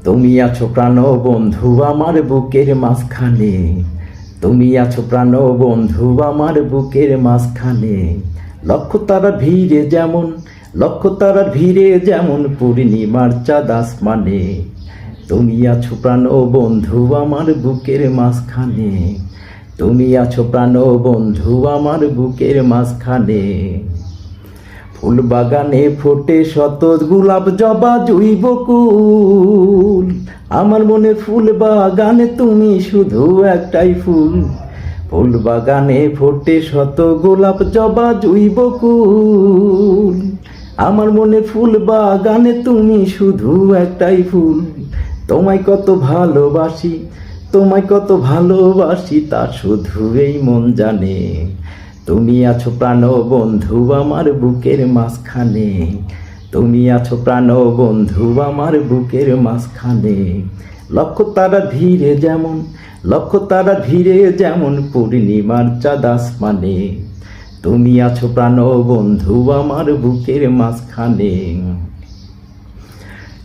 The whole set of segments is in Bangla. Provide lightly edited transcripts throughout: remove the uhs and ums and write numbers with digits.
তুমি আছো প্রাণ বন্ধু আমার বুকের মাঝখানে, তুমি আছো প্রাণ বন্ধু আমার বুকের মাঝখানে। লক্ষ তারার ভিড়ে যেমন, লক্ষ তারার ভিড়ে যেমন পূর্ণিমার চাঁদ আসমানে। তুমি আছো প্রাণ বন্ধু আমার বুকের মাঝখানে, তুমি আছো প্রাণ বন্ধু আমার বুকের মাঝখানে। ফুল বাগানে ফোটে শত গোলাপ জবা জুই বকুল, আমার মনে ফুল বাগানে তুমি শুধু একটাই ফুল। ফুল বাগানে ফোটে শত গোলাপ জবা জুই বকুল, আমার মনে ফুল বাগানে তুমি শুধু একটাই ফুল। তোমায় কত ভালোবাসি, তোমায় কত ভালোবাসি তা শুধু এই মন জানে। তুমি আছো প্রাণ বন্ধু আমার বুকের মাঝখানে, তুমি আছো প্রাণ বন্ধু আমার বুকের মাঝখানে। লক্ষ তারা ভিড়ে যেমন, লক্ষ তারা ভিড়ে যেমন পূর্ণিমার চাঁদ আসমানে। তুমি আছো প্রাণ বন্ধু আমার বুকের মাঝখানে।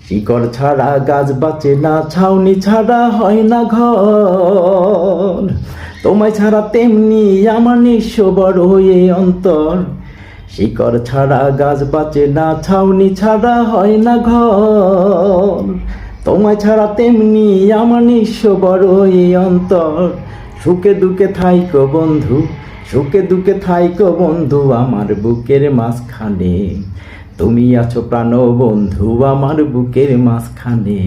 শিকড় ছাড়া গাছ বাঁচে না, ছাউনি ছাড়া হয় না ঘর। তোমায় ছাড়া তেমনি আমার নিঃস্ব বড় হয়ে অন্তর। শিকড় ছাড়া গাছ বাঁচে না, ছাউনি ছাড়া হয় না ঘর। তোমায় ছাড়া তেমনি আমার নিঃস্ব বড় হয়ে অন্তর। সুখে দুঃখে থাইকো বন্ধু, সুখে দুঃখে থাইকো বন্ধু আমার বুকের মাঝখানে। তুমি আছো প্রাণ বন্ধু আমার বুকের মাঝখানে,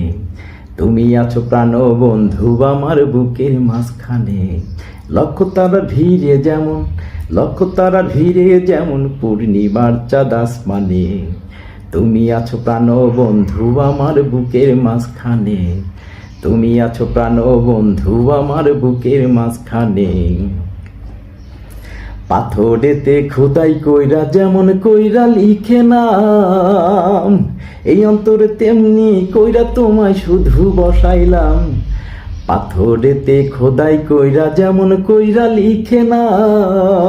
তুমি আছো প্রাণ বন্ধু আমার বুকের মাঝখানে। লক্ষ তারার ভিড়ে যেমন, লক্ষ তারার ভিড়ে যেমন পূর্ণিমার চাঁদ আসমানে। তুমি আছো প্রাণ বন্ধু আমার বুকের মাঝখানে, তুমি আছো প্রাণ বন্ধু আমার বুকের মাঝখানে। পাথরেতে খোদাই কইরা যেমন কইরা লিখে নাম, এই অন্তরে তেমনি কইরা তোমায় শুধু বসাইলাম। পাথরেতে খোদাই কইরা যেমন কইরা লিখে নাম।